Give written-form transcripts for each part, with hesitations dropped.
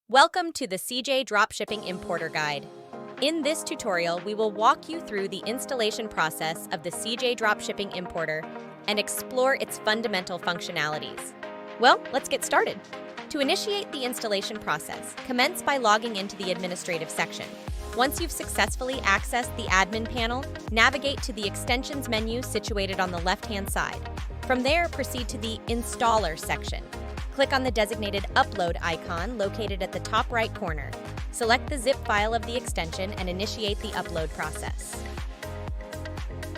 Welcome to the CJ Dropshipping Importer Guide. In this tutorial, we will walk you through the installation process of the CJ Dropshipping Importer and explore its fundamental functionalities. Well, let's get started. To initiate the installation process, commence by logging into the administrative section. Once you've successfully accessed the admin panel, navigate to the extensions menu situated on the left-hand side. From there, proceed to the installer section. Click on the designated upload icon located at the top right corner. Select the zip file of the extension and initiate the upload process.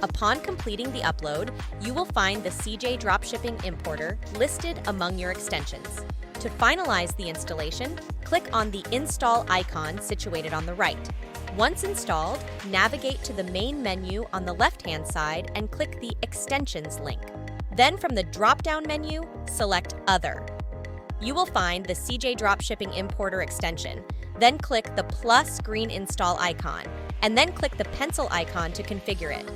Upon completing the upload, you will find the CJ Dropshipping Importer listed among your extensions. To finalize the installation, click on the install icon situated on the right. Once installed, navigate to the main menu on the left-hand side and click the Extensions link. Then from the drop-down menu, select Other. You will find the CJ Dropshipping Importer extension. Then click the plus green install icon, and then click the pencil icon to configure it.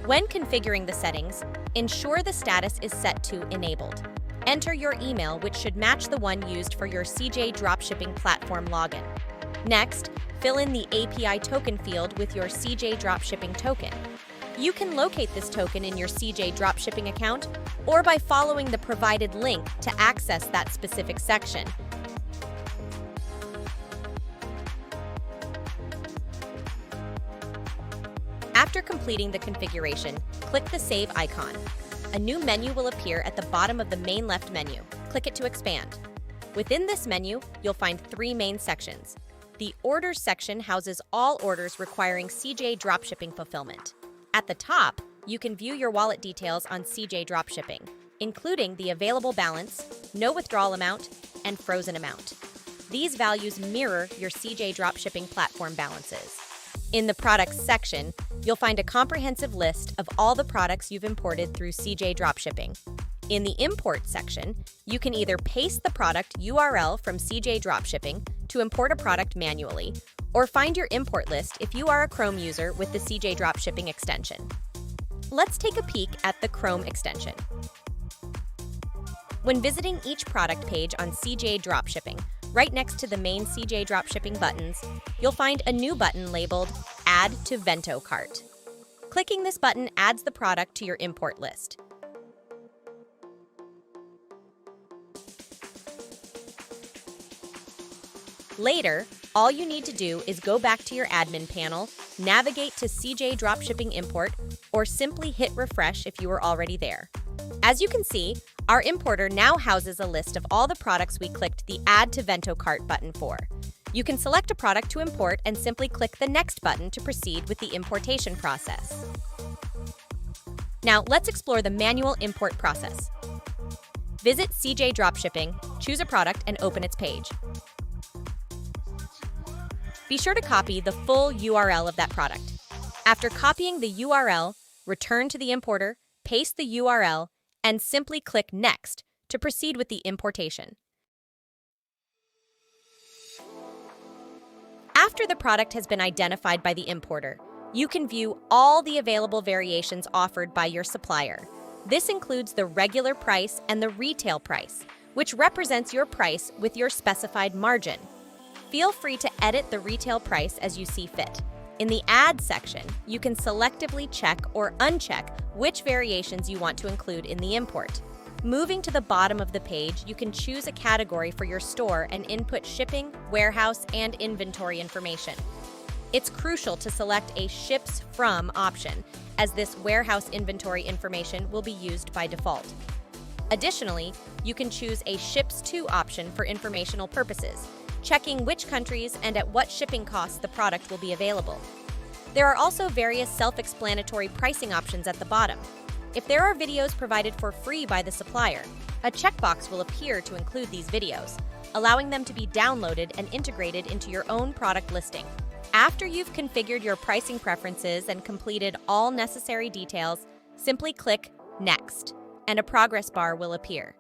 When configuring the settings, ensure the status is set to Enabled. Enter your email, which should match the one used for your CJ Dropshipping platform login. Next, fill in the API token field with your CJ Dropshipping token. You can locate this token in your CJ Dropshipping account or by following the provided link to access that specific section. After completing the configuration, click the Save icon. A new menu will appear at the bottom of the main left menu. Click it to expand. Within this menu, you'll find three main sections. The Orders section houses all orders requiring CJ Dropshipping fulfillment. At the top, you can view your wallet details on CJ Dropshipping, including the available balance, no withdrawal amount, and frozen amount. These values mirror your CJ Dropshipping platform balances. In the Products section, you'll find a comprehensive list of all the products you've imported through CJ Dropshipping. In the Import section, you can either paste the product URL from CJ Dropshipping to import a product manually, or find your import list if you are a Chrome user with the CJ Dropshipping extension. Let's take a peek at the Chrome extension. When visiting each product page on CJ Dropshipping, right next to the main CJ Dropshipping buttons, you'll find a new button labeled Add to VentoCart. Clicking this button adds the product to your import list. Later, all you need to do is go back to your admin panel, navigate to CJ Dropshipping Import, or simply hit refresh if you were already there. As you can see, our importer now houses a list of all the products we clicked the Add to VentoCart button for. You can select a product to import and simply click the Next button to proceed with the importation process. Now, let's explore the manual import process. Visit CJ Dropshipping, choose a product, and open its page. Be sure to copy the full URL of that product. After copying the URL, return to the importer, paste the URL, and simply click Next to proceed with the importation. After the product has been identified by the importer, you can view all the available variations offered by your supplier. This includes the regular price and the retail price, which represents your price with your specified margin. Feel free to edit the retail price as you see fit. In the Add section, you can selectively check or uncheck which variations you want to include in the import. Moving to the bottom of the page, you can choose a category for your store and input shipping, warehouse, and inventory information. It's crucial to select a Ships From option, as this warehouse inventory information will be used by default. Additionally, you can choose a Ships To option for informational purposes, checking which countries and at what shipping costs the product will be available. There are also various self-explanatory pricing options at the bottom. If there are videos provided for free by the supplier, a checkbox will appear to include these videos, allowing them to be downloaded and integrated into your own product listing. After you've configured your pricing preferences and completed all necessary details, simply click Next, and a progress bar will appear.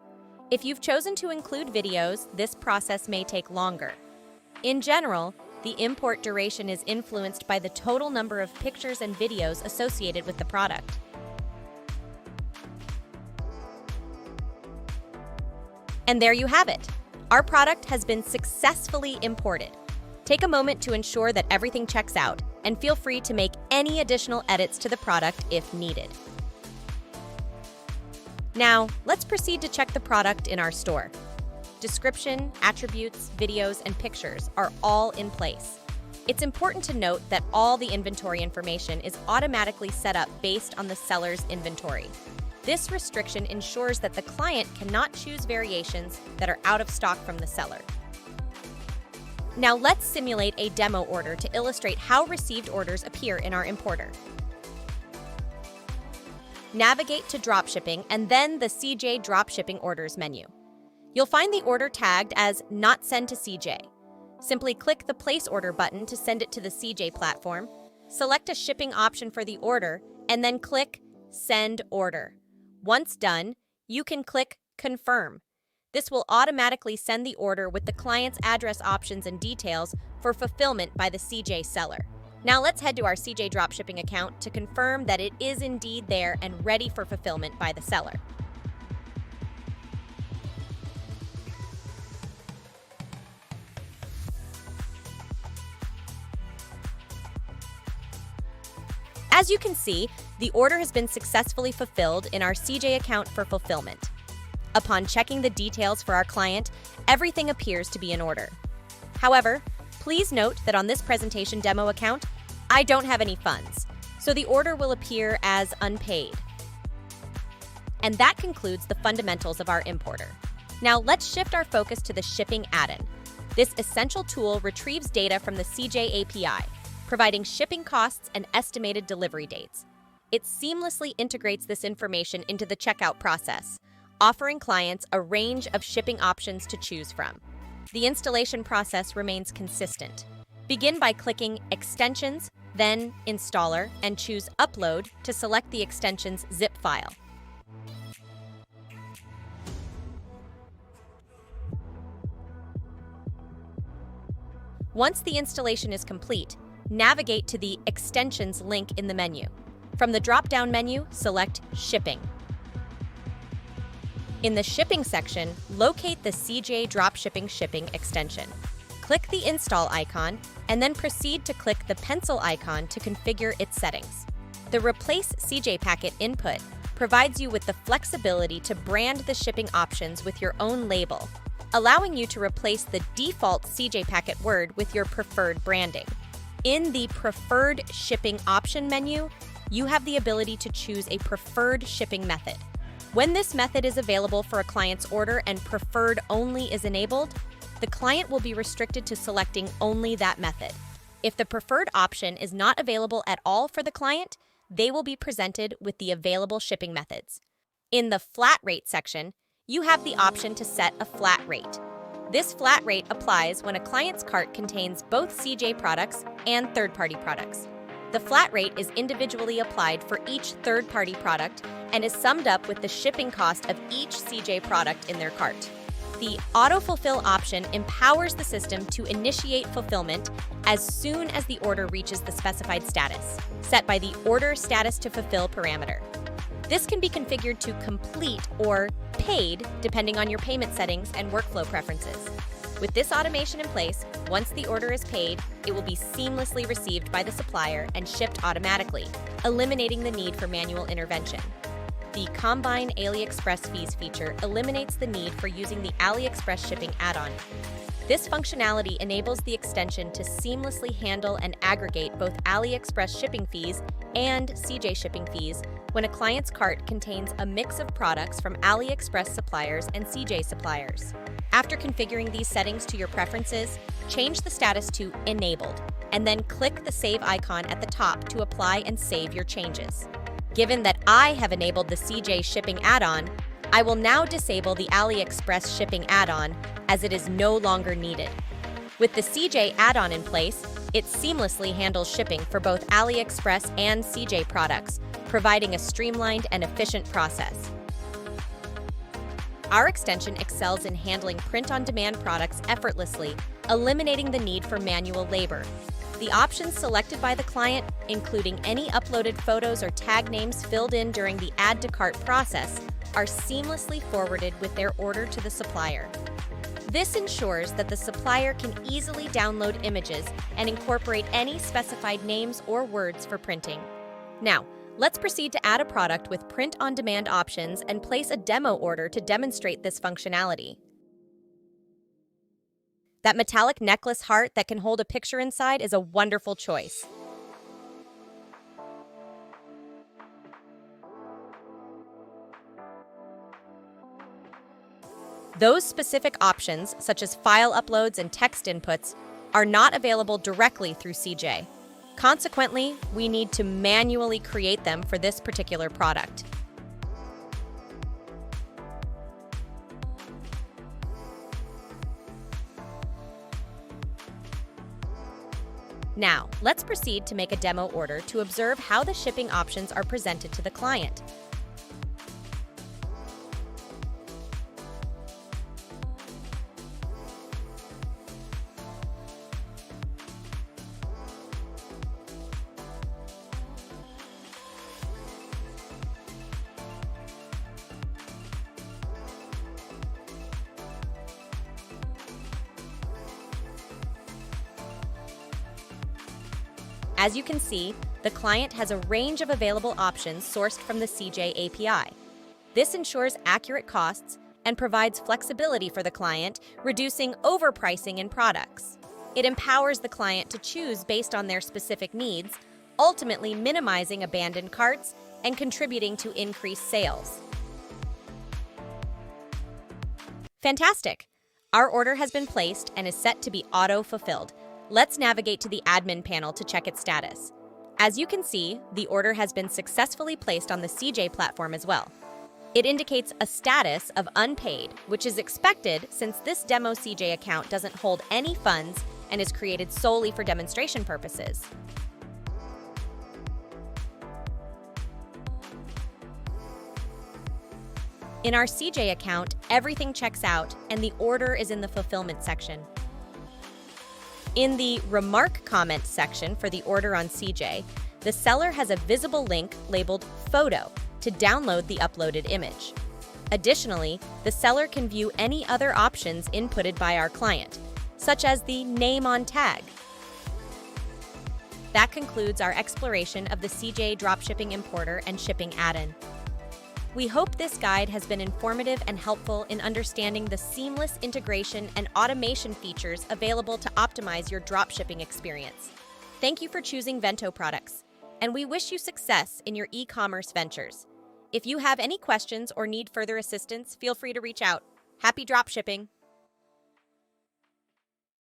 If you've chosen to include videos, this process may take longer. In general, the import duration is influenced by the total number of pictures and videos associated with the product. And there you have it. Our product has been successfully imported. Take a moment to ensure that everything checks out, and feel free to make any additional edits to the product if needed. Now, let's proceed to check the product in our store. Description, attributes, videos, and pictures are all in place. It's important to note that all the inventory information is automatically set up based on the seller's inventory. This restriction ensures that the client cannot choose variations that are out of stock from the seller. Now let's simulate a demo order to illustrate how received orders appear in our importer. Navigate to Dropshipping and then the CJ Dropshipping Orders menu. You'll find the order tagged as Not Send to CJ. Simply click the Place Order button to send it to the CJ platform, select a shipping option for the order, and then click Send Order. Once done, you can click Confirm. This will automatically send the order with the client's address options and details for fulfillment by the CJ seller. Now let's head to our CJ Dropshipping account to confirm that it is indeed there and ready for fulfillment by the seller. As you can see, the order has been successfully fulfilled in our CJ account for fulfillment. Upon checking the details for our client, everything appears to be in order. However, please note that on this presentation demo account, I don't have any funds, so the order will appear as unpaid. And that concludes the fundamentals of our importer. Now let's shift our focus to the shipping add-in. This essential tool retrieves data from the CJ API, providing shipping costs and estimated delivery dates. It seamlessly integrates this information into the checkout process, offering clients a range of shipping options to choose from. The installation process remains consistent. Begin by clicking Extensions, then Installer, and choose Upload to select the extension's zip file. Once the installation is complete, navigate to the Extensions link in the menu. From the drop-down menu, select Shipping. In the Shipping section, locate the CJ Dropshipping Shipping extension. Click the Install icon, and then proceed to click the pencil icon to configure its settings. The Replace CJ Packet input provides you with the flexibility to brand the shipping options with your own label, allowing you to replace the default CJ Packet word with your preferred branding. In the Preferred Shipping Option menu, you have the ability to choose a preferred shipping method. When this method is available for a client's order and Preferred Only is enabled, the client will be restricted to selecting only that method. If the preferred option is not available at all for the client, they will be presented with the available shipping methods. In the Flat Rate section, you have the option to set a flat rate. This flat rate applies when a client's cart contains both CJ products and third-party products. The flat rate is individually applied for each third-party product and is summed up with the shipping cost of each CJ product in their cart. The auto-fulfill option empowers the system to initiate fulfillment as soon as the order reaches the specified status, set by the Order Status to Fulfill parameter. This can be configured to complete or paid depending on your payment settings and workflow preferences. With this automation in place, once the order is paid, it will be seamlessly received by the supplier and shipped automatically, eliminating the need for manual intervention. The Combine AliExpress Fees feature eliminates the need for using the AliExpress shipping add-on. This functionality enables the extension to seamlessly handle and aggregate both AliExpress shipping fees and CJ shipping fees when a client's cart contains a mix of products from AliExpress suppliers and CJ suppliers. After configuring these settings to your preferences, change the status to Enabled, and then click the Save icon at the top to apply and save your changes. Given that I have enabled the CJ shipping add-on, I will now disable the AliExpress shipping add-on as it is no longer needed. With the CJ add-on in place, it seamlessly handles shipping for both AliExpress and CJ products, providing a streamlined and efficient process. Our extension excels in handling print-on-demand products effortlessly, eliminating the need for manual labor. The options selected by the client, including any uploaded photos or tag names filled in during the Add to Cart process, are seamlessly forwarded with their order to the supplier. This ensures that the supplier can easily download images and incorporate any specified names or words for printing. Now, let's proceed to add a product with print-on-demand options and place a demo order to demonstrate this functionality. That metallic necklace heart that can hold a picture inside is a wonderful choice. Those specific options, such as file uploads and text inputs, are not available directly through CJ. Consequently, we need to manually create them for this particular product. Now, let's proceed to make a demo order to observe how the shipping options are presented to the client. As you can see, the client has a range of available options sourced from the CJ API. This ensures accurate costs and provides flexibility for the client, reducing overpricing in products. It empowers the client to choose based on their specific needs, ultimately minimizing abandoned carts and contributing to increased sales. Fantastic! Our order has been placed and is set to be auto-fulfilled. Let's navigate to the admin panel to check its status. As you can see, the order has been successfully placed on the CJ platform as well. It indicates a status of unpaid, which is expected since this demo CJ account doesn't hold any funds and is created solely for demonstration purposes. In our CJ account, everything checks out and the order is in the fulfillment section. In the Remark Comment section for the order on CJ, the seller has a visible link labeled Photo to download the uploaded image. Additionally, the seller can view any other options inputted by our client, such as the name on tag. That concludes our exploration of the CJ Dropshipping Importer and Shipping Add-in. We hope this guide has been informative and helpful in understanding the seamless integration and automation features available to optimize your dropshipping experience. Thank you for choosing Vento products, and we wish you success in your e-commerce ventures. If you have any questions or need further assistance, feel free to reach out. Happy dropshipping!